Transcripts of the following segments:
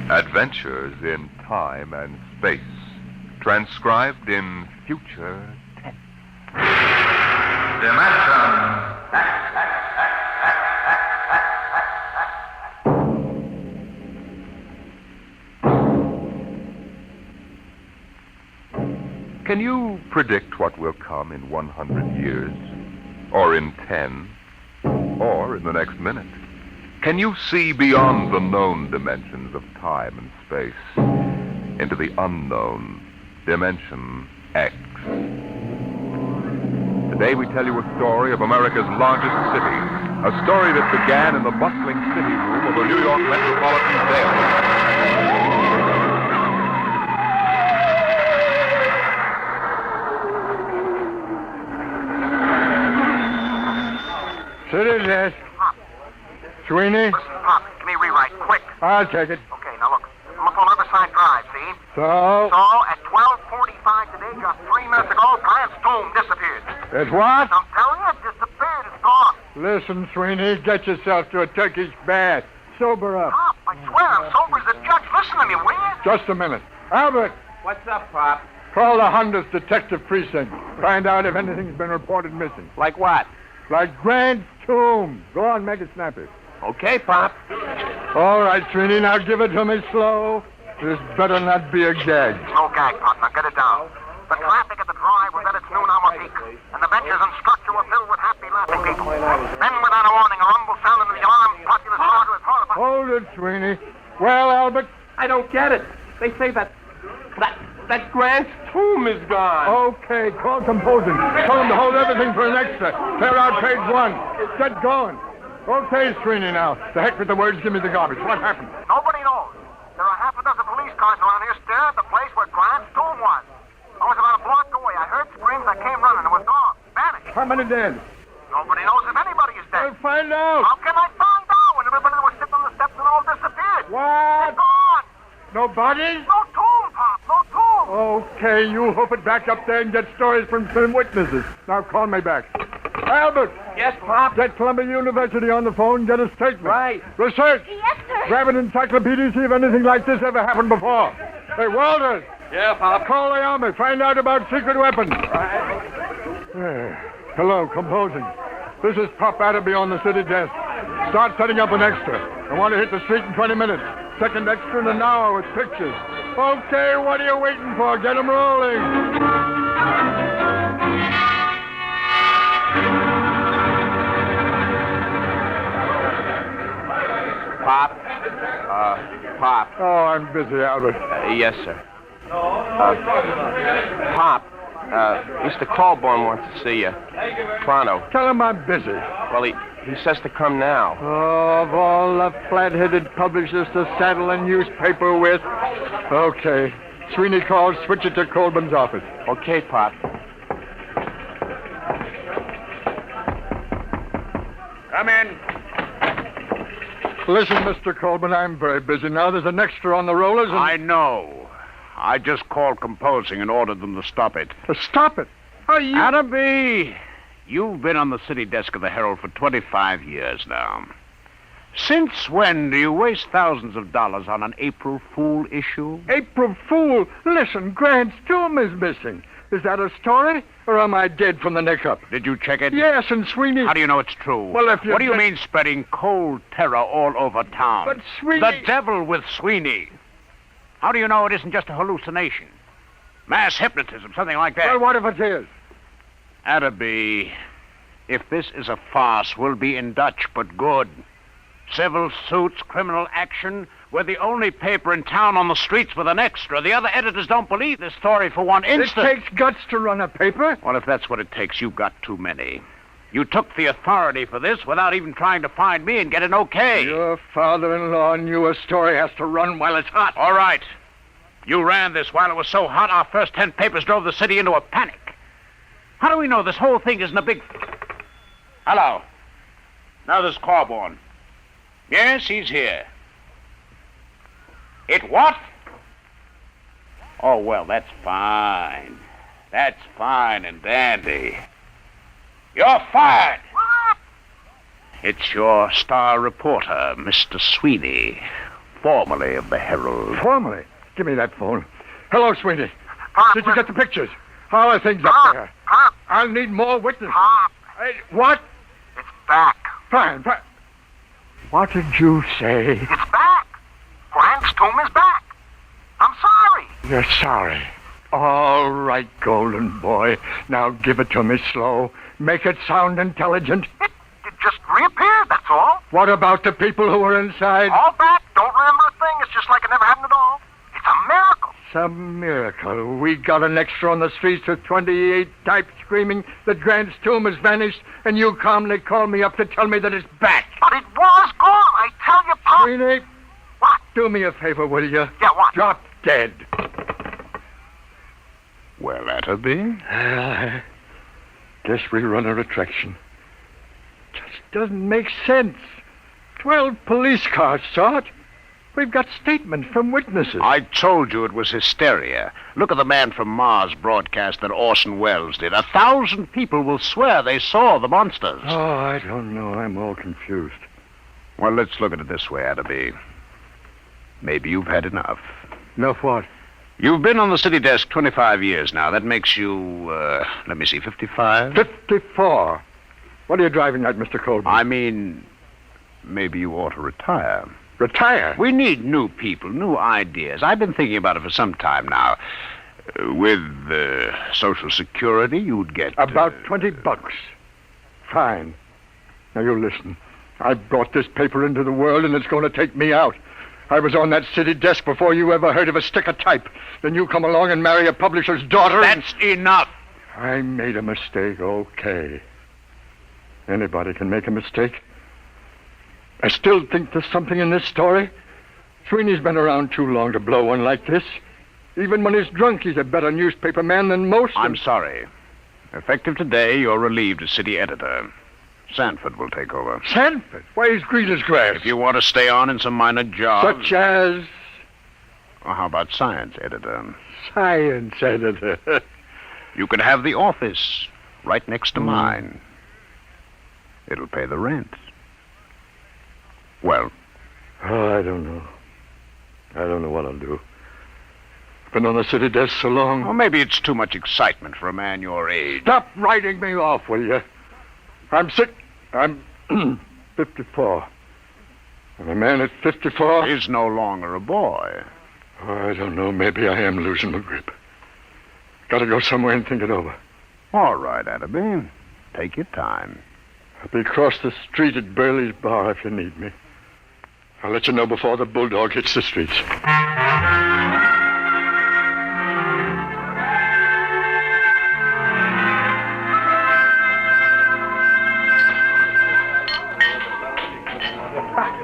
Adventures in time and space, transcribed in future tense. Dimension. Can you predict what will come in 100 years? Or in 10? Or in the next minute? Can you see beyond the known dimensions of time and space into the unknown Dimension X? Today we tell you a story of America's largest city, a story that began in the bustling city room of a New York metropolitan daily. City desk. Sweeney? Listen, Pop, give me a rewrite, quick. I'll take it. Okay, now look. I'm up on Riverside Drive, see? So? So, at 12:45 today, just 3 minutes ago, Grant's tomb disappeared. It's what? I'm telling you, it disappeared. It's gone. Listen, Sweeney, get yourself to a Turkish bath. Sober up. Pop, I swear I'm sober as a judge. Listen to me, will you? Just a minute. Albert, What's up, Pop? call the Honda's detective precinct. Find out if anything's been reported missing. Like what? Like Grant's tomb. Go on, make it snappy. Okay, Pop. All right, Sweeney, now give it to me slow. This better not be a gag. No gag, Pop. Now get it down. The traffic at the drive was at its noon hour peak, and the benches and structure were filled with happy, laughing people. Then, without a warning, a rumble sounded in the alarm. Populace started with horrified... Hold it, Sweeney. Well, Albert? I don't get it. They say that Grant's tomb is gone. Okay, call composing. Tell them to hold everything for an extra. Clear out page 1. Get going. Okay, Sweeney, now. The heck with the words. Give me the garbage. What happened? Nobody knows. There are half a dozen police cars around here staring at the place where Grant's tomb was. I was about a block away. I heard screams. I came running. It was gone. Vanished. How many dead? Nobody knows if anybody is dead. I'll find out. How can I find out when everybody that was sitting on the steps and all disappeared? What? They're gone. No bodies? No tomb, Pop. No tomb. Okay, you hope it back up there and get stories from some witnesses. Now call me back. Albert! Yes, Pop. Get Columbia University on the phone, get a statement. Right. Research! Yes, sir. Grab an encyclopedia, see if anything like this ever happened before. Hey, Walters! Yeah, Pop. Call the army, find out about secret weapons. Hello, composing. This is Pop Adderby on the city desk. Start setting up an extra. I want to hit the street in 20 minutes. Second extra in an hour with pictures. Okay, what are you waiting for? Get them rolling. Pop. Pop. Oh, I'm busy, Albert. Yes, sir. Pop. Mr. Colborn wants to see you. Pronto. Tell him I'm busy. Well, he says to come now. Oh, of all the flat-headed publishers to saddle a newspaper with. Okay. Sweeney calls, switch it to Colburn's office. Okay, Pop. Come in. Listen, Mr. Colburn, I'm very busy now. There's an extra on the rollers and... I know. I just called composing and ordered them to stop it. Stop it. Are you... Adderby, you've been on the city desk of the Herald for 25 years now. Since when do you waste thousands of dollars on an April Fool issue? April Fool. Listen, Grant's tomb is missing. Is that a story? Or am I dead from the neck up? Did you check it? Yes, and Sweeney... How do you know it's true? Well, if you... What do you mean spreading cold terror all over town? But Sweeney... The devil with Sweeney. How do you know it isn't just a hallucination? Mass hypnotism, something like that. Well, what if it is? Adderby, if this is a farce, we'll be in Dutch, but good. Civil suits, criminal action. We're the only paper in town on the streets with an extra. The other editors don't believe this story for one instant. It takes guts to run a paper. Well, if that's what it takes, you've got too many. You took the authority for this without even trying to find me and get an okay. Your father-in-law knew a story has to run while it's hot. All right. You ran this while it was so hot, our first 10 papers drove the city into a panic. How do we know this whole thing isn't a big... Hello. Now there's Corborn. Yes, he's here. It what? Oh, well, that's fine. That's fine and dandy. You're fired. What? It's your star reporter, Mr. Sweeney. formerly of the Herald. Formally. Give me that phone. Hello, Sweeney. Pop, Did you get the pictures? How are things up there? Pop, I'll need more witnesses. Pop. Hey, what? It's back. Fine. What did you say? It's back. Grant's tomb is back. I'm sorry. You're sorry. All right, golden boy. Now give it to me slow. Make it sound intelligent. It just reappeared, that's all. What about the people who were inside? All back. Don't remember a thing. It's just like it never happened at all. It's a miracle. Some miracle. We got an extra on the streets with 28 types screaming that Grant's tomb has vanished, and you calmly call me up to tell me that it's back. But it was gone. I tell you, Pop. Sweeney, What? do me a favor, will you? Yeah, what? Drop dead. Well, Atterby? I guess we run a attraction. Just doesn't make sense. 12 police cars saw it. We've got statements from witnesses. I told you it was hysteria. Look at the man from Mars broadcast that Orson Welles did. 1,000 people will swear they saw the monsters. Oh, I don't know. I'm all confused. Well, let's look at it this way, Atterby. Maybe you've had enough. Enough what? You've been on the city desk 25 years now. That makes you, 55? 54. What are you driving at, Mr. Colby? I mean, maybe you ought to retire. Retire? We need new people, new ideas. I've been thinking about it for some time now. With Social Security, you'd get... About $20. Fine. Now, you listen. I brought this paper into the world, and it's going to take me out. I was on that city desk before you ever heard of a stick of type. Then you come along and marry a publisher's daughter. That's enough. I made a mistake, okay. Anybody can make a mistake. I still think there's something in this story. Sweeney's been around too long to blow one like this. Even when he's drunk, he's a better newspaper man than most. I'm sorry. Effective today, you're relieved as city editor. Sanford will take over. Sanford? Why, he's green as grass. If you want to stay on in some minor job... Such as... Well, how about science editor? Science editor. You could have the office right next to mine. It'll pay the rent. Well? Oh, I don't know. I don't know what I'll do. Been on the city desk so long. Well, maybe it's too much excitement for a man your age. Stop writing me off, will you? I'm sick. I'm 54. And a man at 54... Is no longer a boy. Oh, I don't know. Maybe I am losing my grip. Gotta go somewhere and think it over. All right, Atterby. Take your time. I'll be across the street at Burley's bar if you need me. I'll let you know before the bulldog hits the streets.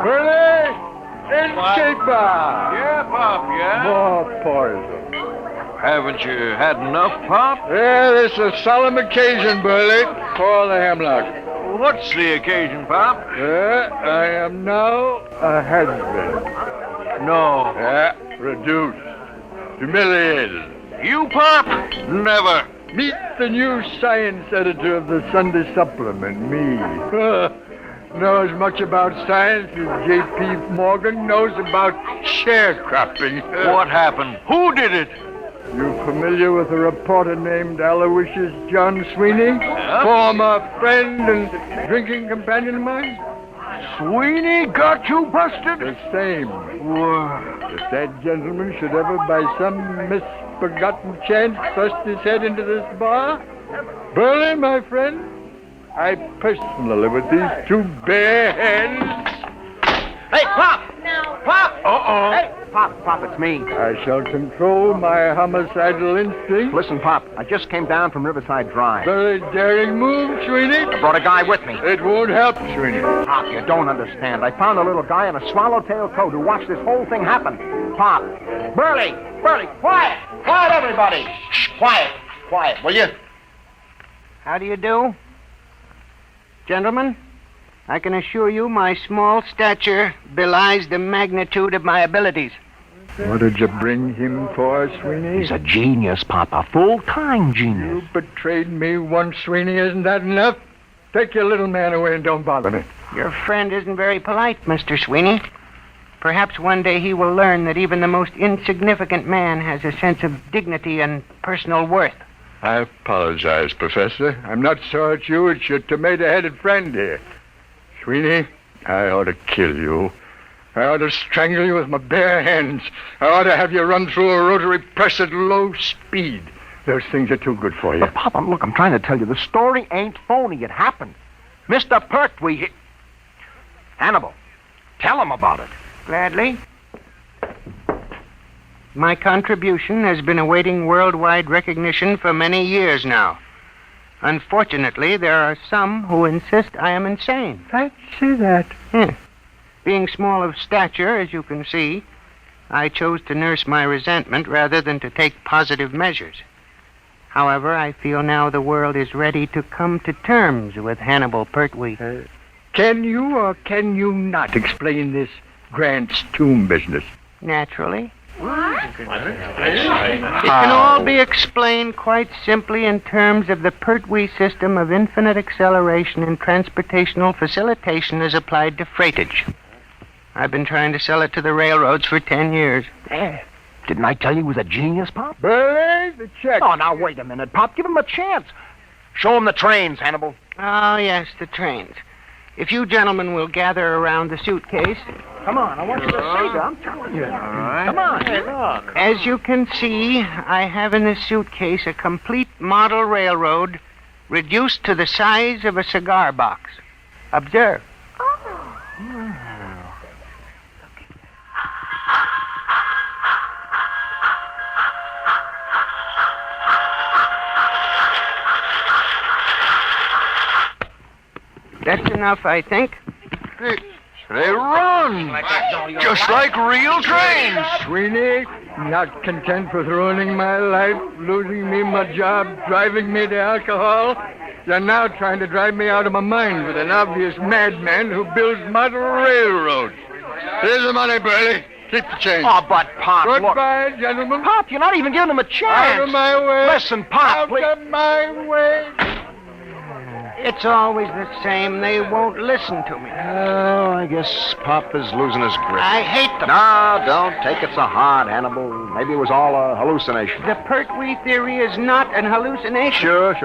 Burley! Escaper! Yeah, Pop, yeah? More poison. Haven't you had enough, Pop? Yeah, this is a solemn occasion, Burley. Pour the hemlock. What's the occasion, Pop? I am now a husband. No. Yeah, reduced. Humiliated. You, Pop? Never. Meet the new science editor of the Sunday Supplement, me. Know as much about science as J.P. Morgan knows about sharecropping. What happened? Who did it? You familiar with a reporter named Aloysius John Sweeney? Former friend and drinking companion of mine? Sweeney got you busted? The same. If that gentleman should ever, by some misforgotten chance, thrust his head into this bar, Burley, my friend, I personally, with these two bare hands... Hey, Pop! Pop! Uh-oh. Hey, Pop, it's me. I shall control my homicidal instinct. Listen, Pop, I just came down from Riverside Drive. Very daring move, Sweeney. Brought a guy with me. It won't help, Sweeney. Pop, you don't understand. I found a little guy in a swallowtail coat who watched this whole thing happen. Pop. Burley, quiet! Quiet, everybody! Shh, quiet, will you? How do you do? Gentlemen, I can assure you my small stature belies the magnitude of my abilities. What did you bring him for, Sweeney? He's a genius, Pop, a full-time genius. You betrayed me once, Sweeney. Isn't that enough? Take your little man away and don't bother me. Your friend isn't very polite, Mr. Sweeney. Perhaps one day he will learn that even the most insignificant man has a sense of dignity and personal worth. I apologize, Professor. I'm not so at you. It's your tomato-headed friend here. Sweeney, I ought to kill you. I ought to strangle you with my bare hands. I ought to have you run through a rotary press at low speed. Those things are too good for you. But, Pop, look, I'm trying to tell you, the story ain't phony. It happened. Mr. Pertwee, Hannibal, tell him about it. Gladly. My contribution has been awaiting worldwide recognition for many years now. Unfortunately, there are some who insist I am insane. Fancy that. Being small of stature, as you can see, I chose to nurse my resentment rather than to take positive measures. However, I feel now the world is ready to come to terms with Hannibal Pertwee. Can you or can you not explain this Grant's tomb business? Naturally. It can all be explained quite simply in terms of the Pertwee system of infinite acceleration and transportational facilitation as applied to freightage. I've been trying to sell it to the railroads for 10 years. Didn't I tell you he was a genius, Pop? Believe the check. Oh, now, wait a minute, Pop. Give him a chance. Show him the trains, Hannibal. Oh, yes, the trains. If you gentlemen will gather around the suitcase. Come on, I want you to see that. I'm telling you. All right. Come on. Hey, look. As you can see, I have in this suitcase a complete model railroad reduced to the size of a cigar box. Observe. That's enough, I think. They run. Just like real trains. Sweeney, not content with ruining my life, losing me my job, driving me to alcohol, you're now trying to drive me out of my mind with an obvious madman who builds model railroads. Here's the money, Burley. Keep the change. Oh, but, Pop, look. Goodbye, gentlemen. Pop, you're not even giving him a chance. Out of my way. Listen, Pop, Out please. of my way. It's always the same. They won't listen to me. Oh, I guess Pop is losing his grip. I hate them. No, don't take it so hard, Hannibal. Maybe it was all a hallucination. The Pertwee theory is not an hallucination. Sure.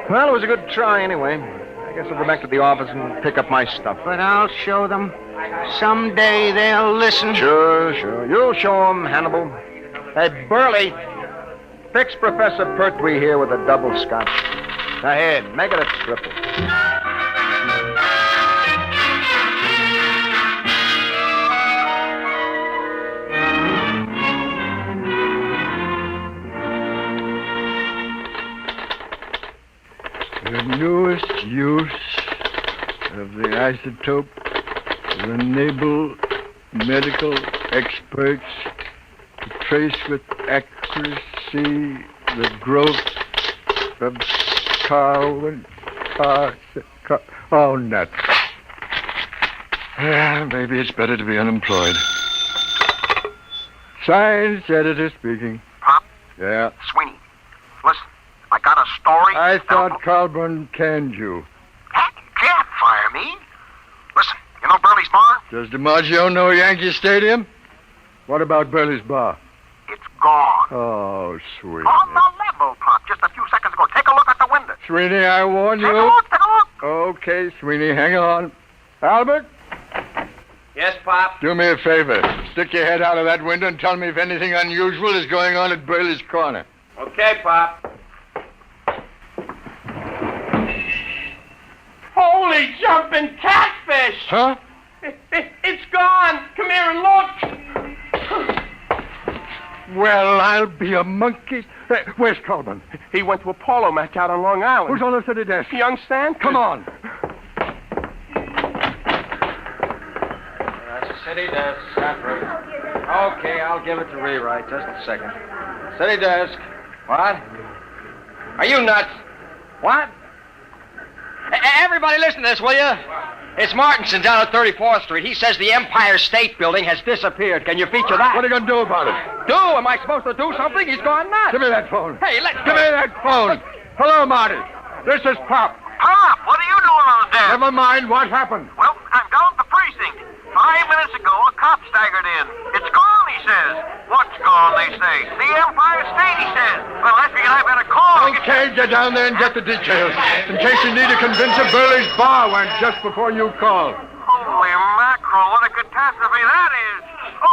Well, it was a good try anyway. I guess I'll go back to the office and pick up my stuff. But I'll show them. Someday they'll listen. Sure. You'll show them, Hannibal. Hey, Burley, fix Professor Pertwee here with a double scotch. Go ahead, make it a triple. The newest use of the isotope will enable medical experts to trace with accuracy the growth of Oh, nuts. Maybe it's better to be unemployed. Science editor speaking. Pop? Yeah. Sweeney, listen, I got a story. I thought Colburn canned you. Heck, you can't fire me. Listen, you know Burley's bar? Does DiMaggio know Yankee Stadium? What about Burley's bar? It's gone. Oh, sweet. On the level, Pop, just a few seconds ago. Take a look at the window. Sweeney, I warn Take a you. look. Okay, Sweeney, hang on. Albert? Yes, Pop? Do me a favor. Stick your head out of that window and tell me if anything unusual is going on at Burley's Corner. Okay, Pop. Holy jumping catfish! Huh? It's gone! Come here and look! Well, I'll be a monkey. Hey, where's Colburn? He went to a polo match out on Long Island. Who's on the city desk? Young Stanton? Come on. That's a city desk, separate. Okay, I'll give it to rewrite. Just a second. City desk. What? Are you nuts? What? Everybody listen to this, will you? It's Martinson down at 34th Street. He says the Empire State Building has disappeared. Can you feature that? What are you going to do about it? Do? Am I supposed to do something? He's gone nuts. Give me that phone. Hey, let Give me that phone. Hello, Marty. This is Pop. Pop, what are you doing on the desk? Never mind what happened. Well, I'm down at the precinct. 5 minutes staggered in. It's gone, he says. What's gone, they say? The Empire State, he says. Well, I figured I better call. Okay, get down there and get the details. In case you need to convince a Burley's bar went just before you call. Holy mackerel, what a catastrophe that is.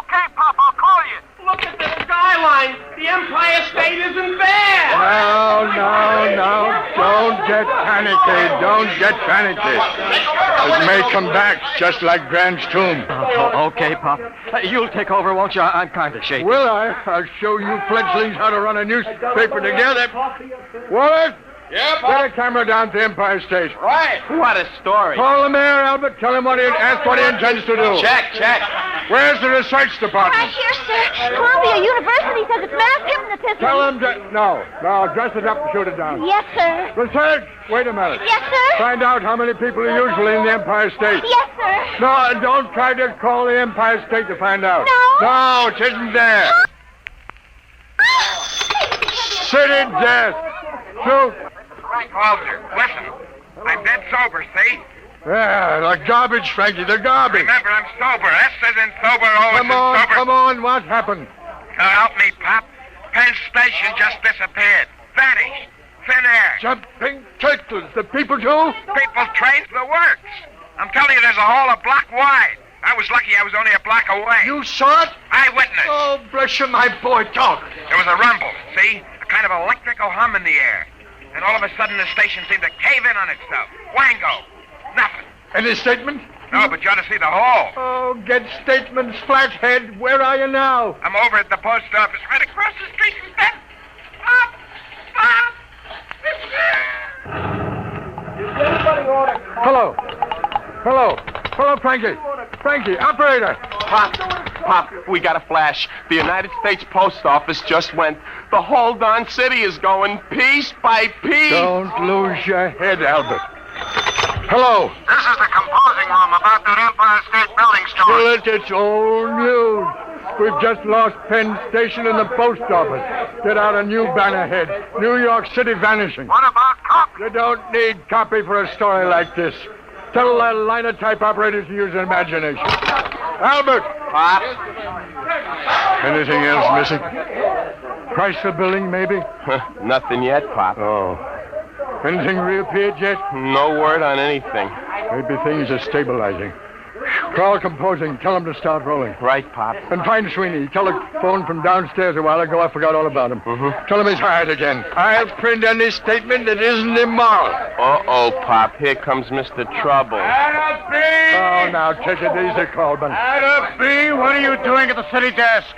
Okay, Pop, I'll call you. Look at the skyline. The Empire State isn't there. No. Don't get panicky. Don't get panicky. It may come back just like Grant's tomb. Okay, Pop. You'll take over, won't you? I'm kind of shaky. Will I? I'll show you fledglings how to run a newspaper together. Wallace? Yeah, Get a camera down to Empire State. Right. What a story. Call the mayor, Albert. Tell him ask what he intends to do. Check. Where's the research department? Right here, sir. Columbia University says it's mass hypnotism. Tell him to... No. Dress it up and shoot it down. Yes, sir. Research? Wait a minute. Yes, sir. Find out how many people are usually in the Empire State. Yes, sir. No, and don't try to call the Empire State to find out. No? No, it isn't there. City desk. Shoot. Frank Walter, listen. I'm dead sober, see? Yeah, the garbage, Frankie, the garbage. Remember, I'm sober. S as in sober, O as in sober. Come on, what happened? Now help me, Pop. Penn Station just disappeared. Vanished. Thin air. Jumping turtles, the people too? People trained the works. I'm telling you, there's a hole a block wide. I was lucky I was only a block away. You saw it? Eyewitness. Oh, bless you, my boy, talk. There was a rumble, see? A kind of electrical hum in the air. And all of a sudden, the station seemed to cave in on itself. Wango. Nothing. Any statement? No, but you ought to see the hole. Oh, get statements, flathead. Where are you now? I'm over at the post office right across the street from Ben. Hello, Frankie. Frankie, operator. Pop, we got a flash. The United States Post Office just went. The whole darn city is going piece by piece. Don't lose your head, Albert. Hello. This is the composing room about that Empire State Building story. Well, it's old news. We've just lost Penn Station and the post office. Get out a new banner head. New York City vanishing. What about copy? You don't need copy for a story like this. Tell that linotype operators to use their imagination. Albert! Pop. Anything else missing? Chrysler Building, maybe? Nothing yet, Pop. Oh. Anything reappeared yet? No word on anything. Maybe things are stabilizing. Call composing. Tell them to start rolling. Right, Pop. And find Sweeney. Telephone from downstairs a while ago. I forgot all about him. Mm-hmm. Tell him he's hired again. I'll print any statement that isn't immoral. Uh-oh, Pop. Here comes Mr. Trouble. Oh, now take it easy, Colburn. Adam B., what are you doing at the city desk?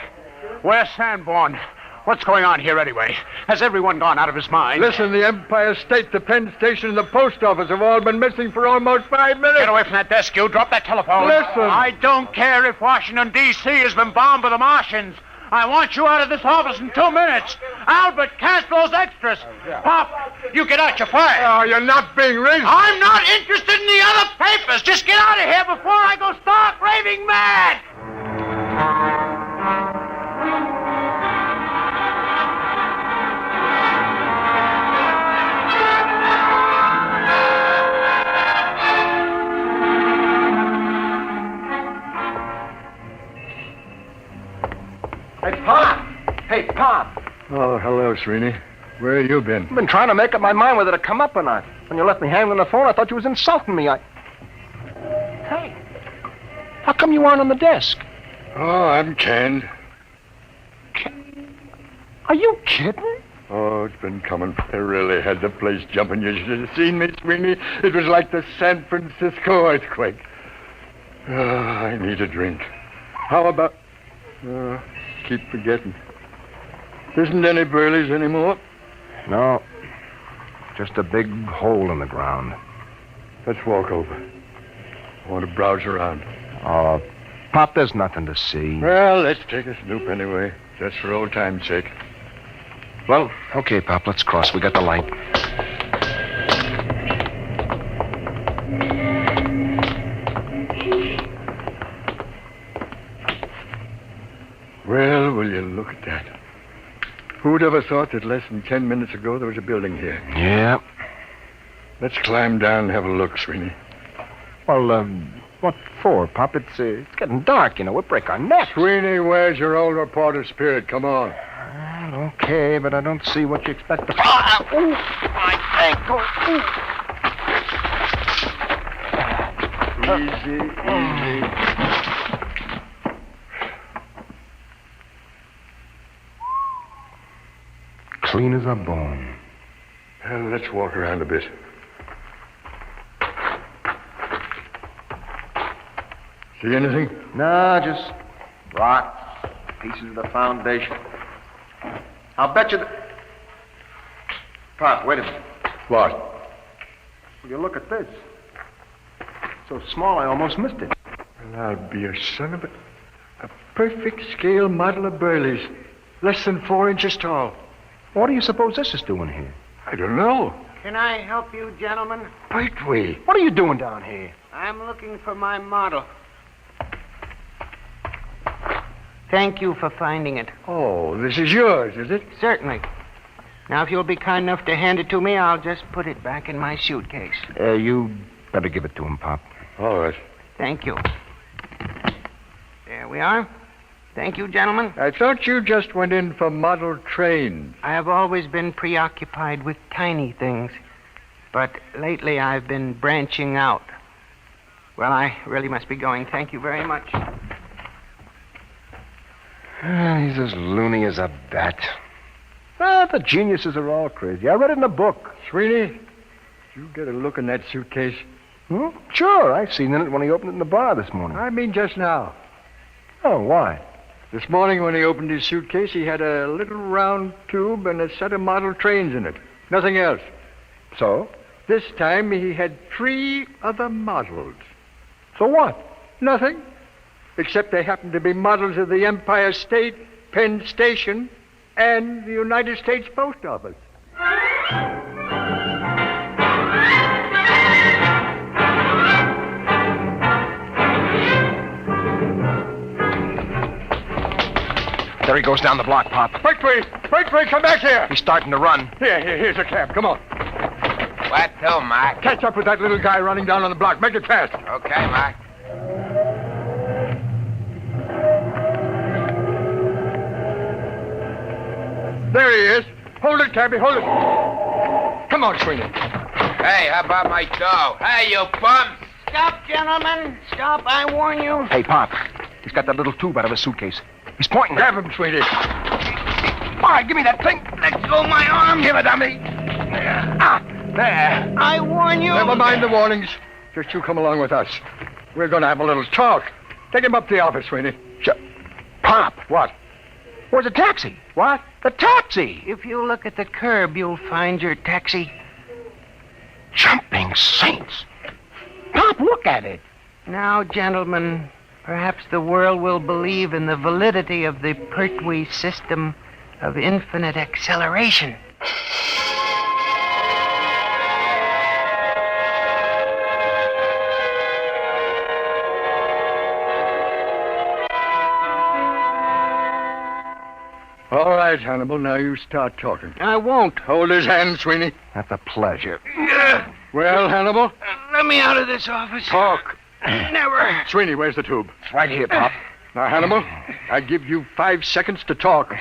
Where's Sanborn? What's going on here anyway? Has everyone gone out of his mind? Listen, the Empire State, the Penn Station, and the post office have all been missing for almost 5 minutes. Get away from that desk, you. Drop that telephone. Listen. I don't care if Washington, D.C. has been bombed by the Martians. I want you out of this office in 2 minutes. Albert, cancel those extras. Pop, you get out, you're fired. Oh, you're not being reasonable. I'm not interested in the other papers. Just get out of here before I go stark raving mad. Hey, Pop. Oh, hello, Sweeney. Where have you been? I've been trying to make up my mind whether to come up or not. When you left me hanging on the phone, I thought you was insulting me. Hey, how come you aren't on the desk? Oh, I'm canned. Are you kidding? Oh, it's been coming. They really had the place jumping. You should have seen me, Sweeney. It was like the San Francisco earthquake. Oh, I need a drink. How about... keep forgetting. Isn't any Burleys anymore? No. Just a big hole in the ground. Let's walk over. I want to browse around. Oh, Pop, there's nothing to see. Well, let's take a snoop anyway. Just for old time's sake. Well, okay, Pop, let's cross. We got the light. Well, will you look at that? Who'd ever thought that less than 10 minutes ago there was a building here? Yeah. Let's climb down and have a look, Sweeney. Well, What for, Pop? It's getting dark, We'll break our necks. Sweeney, where's your old reporter spirit? Come on. Well, okay, but I don't see what you expect to... Ooh, my ankle. Easy, easy. Clean as a bone. Well, let's walk around a bit. See anything? No, just rocks, pieces of the foundation. I'll bet you that... Pop, wait a minute. What? Will you look at this? So small, I almost missed it. Well, I'll be a son of a perfect scale model of Burley's. Less than 4 inches tall. What do you suppose this is doing here? I don't know. Can I help you, gentlemen? Pertwee. What are you doing down here? I'm looking for my model. Thank you for finding it. Oh, this is yours, is it? Certainly. Now, if you'll be kind enough to hand it to me, I'll just put it back in my suitcase. You better give it to him, Pop. All right. Thank you. There we are. Thank you, gentlemen. I thought you just went in for model trains. I have always been preoccupied with tiny things, but lately I've been branching out. Well, I really must be going. Thank you very much. He's as loony as a bat. The geniuses are all crazy. I read it in a book. Sweeney, did you get a look in that suitcase? Sure, I seen it when he opened it in the bar this morning. I mean just now. Oh, why? This morning when he opened his suitcase, he had a little round tube and a set of model trains in it. Nothing else. So? This time he had 3 other models. So what? Nothing. Except they happened to be models of the Empire State, Penn Station, and the United States Post Office. There he goes down the block, Pop. Pertwee, come back here. He's starting to run. Here's a cab. Come on. What to, Mac? Catch up with that little guy running down on the block. Make it fast. Okay, Mac. There he is. Hold it, cabby, hold it. Come on, Sweeney. Hey, how about my dough? Hey, you bums! Stop, gentlemen. Stop, I warn you. Hey, Pop. He's got that little tube out of his suitcase. He's pointing. Grab him, Sweeney. All right, give me that thing. Let go of my arm. Give it to me. There. I warn you. Never mind the warnings. Just you come along with us. We're going to have a little talk. Take him up to the office, Sweeney. Pop. What? Where's the taxi? What? The taxi. If you look at the curb, you'll find your taxi. Jumping saints. Pop, look at it. Now, gentlemen, perhaps the world will believe in the validity of the Pertwee system of infinite acceleration. All right, Hannibal, now you start talking. I won't. Hold his hand, Sweeney. That's a pleasure. Well, Hannibal? Let me out of this office. Talk. Never. Sweeney, where's the tube? It's right here, Pop. Now, Hannibal, I give you 5 seconds to talk,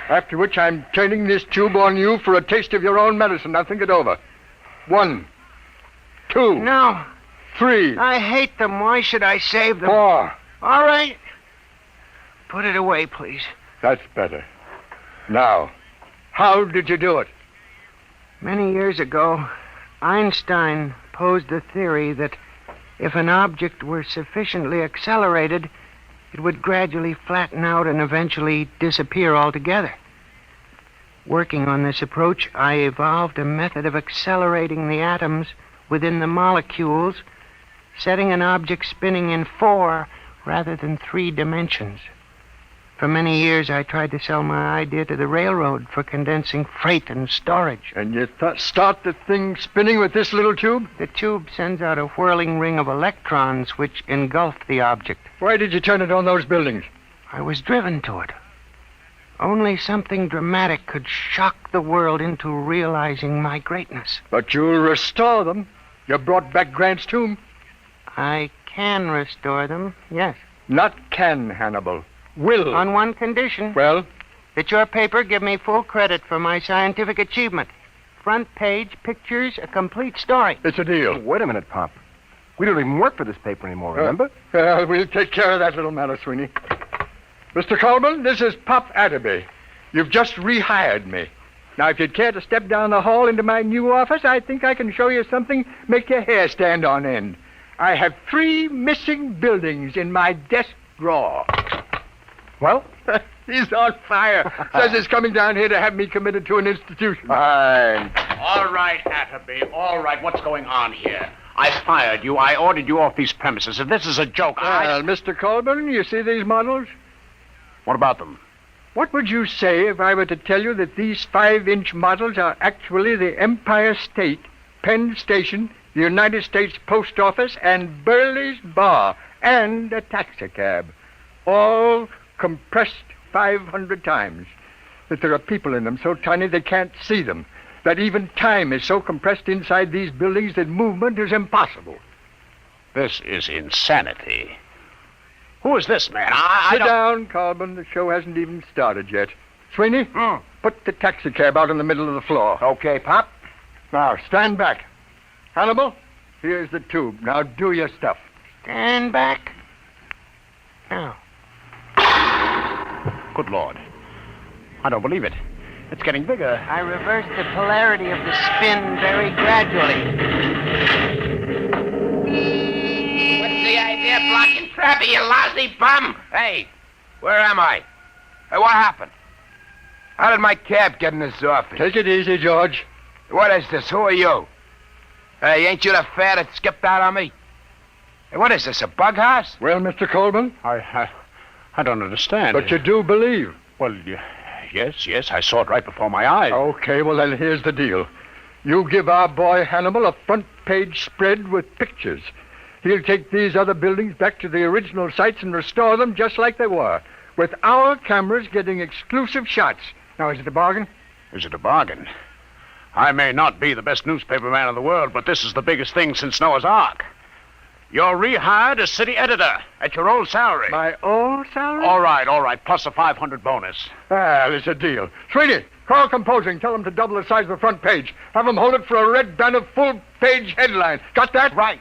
after which I'm turning this tube on you for a taste of your own medicine. Now, think it over. 1, 2, No. 3, I hate them. Why should I save them? 4. All right. Put it away, please. That's better. Now, how did you do it? Many years ago, Einstein posed the theory that if an object were sufficiently accelerated, it would gradually flatten out and eventually disappear altogether. Working on this approach, I evolved a method of accelerating the atoms within the molecules, setting an object spinning in 4 rather than 3 dimensions. For many years, I tried to sell my idea to the railroad for condensing freight and storage. And you start the thing spinning with this little tube? The tube sends out a whirling ring of electrons which engulf the object. Why did you turn it on those buildings? I was driven to it. Only something dramatic could shock the world into realizing my greatness. But you'll restore them. You brought back Grant's tomb. I can restore them, yes. Not can, Hannibal. Will. On one condition. Well? That your paper give me full credit for my scientific achievement. Front page, pictures, a complete story. It's a deal. Wait a minute, Pop. We don't even work for this paper anymore, remember? We'll take care of that little matter, Sweeney. Mr. Colburn, this is Pop Atterby. You've just rehired me. Now, if you'd care to step down the hall into my new office, I think I can show you something make your hair stand on end. I have 3 missing buildings in my desk drawer. Well? He's on fire. Says he's coming down here to have me committed to an institution. Fine. All right, Atterby, all right. What's going on here? I fired you. I ordered you off these premises. If this is a joke, Well, Mr. Colburn, you see these models? What about them? What would you say if I were to tell you that these 5-inch models are actually the Empire State, Penn Station, the United States Post Office, and Burley's Bar, and a taxicab, all compressed 500 times, that there are people in them so tiny they can't see them, that even time is so compressed inside these buildings that movement is impossible. This is insanity. Who is this man? Sit down, Colburn. The show hasn't even started yet. Sweeney, put the taxicab out in the middle of the floor. Okay, Pop. Now, stand back. Hannibal, here's the tube. Now do your stuff. Stand back. Now. Good Lord. I don't believe it. It's getting bigger. I reversed the polarity of the spin very gradually. What's the idea of blocking traffic, you lousy bum? Hey, where am I? Hey, what happened? How did my cab get in this office? Take it easy, George. What is this? Who are you? Hey, ain't you the fare that skipped out on me? Hey, what is this, a bug house? Well, Mr. Colburn? I don't understand. But you do believe. Well, yes, I saw it right before my eyes. Okay, well, then here's the deal. You give our boy Hannibal a front-page spread with pictures. He'll take these other buildings back to the original sites and restore them just like they were, with our cameras getting exclusive shots. Now, is it a bargain? Is it a bargain? I may not be the best newspaper man in the world, but this is the biggest thing since Noah's Ark. You're rehired as city editor at your old salary. My old salary? All right, plus a 500 bonus. It's a deal. Sweeney, call composing. Tell them to double the size of the front page. Have them hold it for a red banner full-page headline. Got that? Right.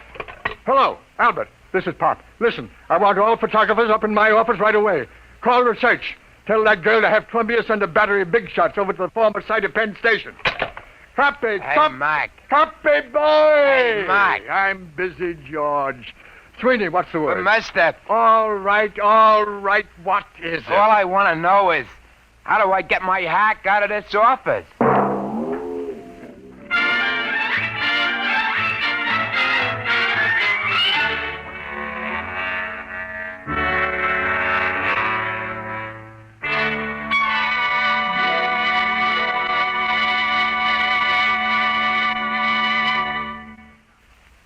Hello, Albert. This is Pop. Listen, I want all photographers up in my office right away. Call research. Tell that girl to have Columbia send a battery of big shots over to the former site of Penn Station. Copy, Mac. Copy, boy! Hey, Mac. I'm busy, George. Sweeney, what's the word? Messed up. All right. What is it? All I want to know is, how do I get my hack out of this office?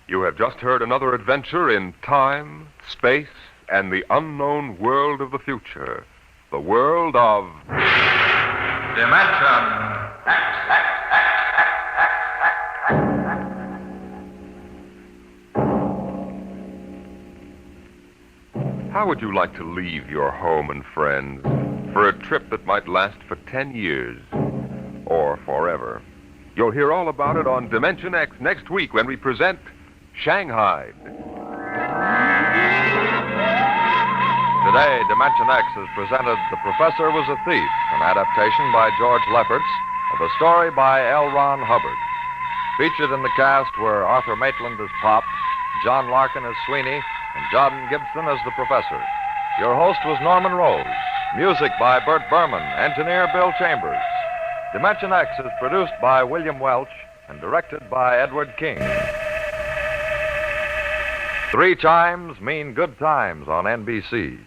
You have just heard another adventure in time, space, and the unknown world of the future. The world of... Dimension X. How would you like to leave your home and friends for a trip that might last for 10 years or forever? You'll hear all about it on Dimension X next week when we present Shanghai. Today, Dimension X has presented The Professor Was a Thief, an adaptation by George Lefferts of a story by L. Ron Hubbard. Featured in the cast were Arthur Maitland as Pop, John Larkin as Sweeney, and John Gibson as the Professor. Your host was Norman Rose. Music by Bert Berman, engineer Bill Chambers. Dimension X is produced by William Welch and directed by Edward King. 3 chimes mean good times on NBC.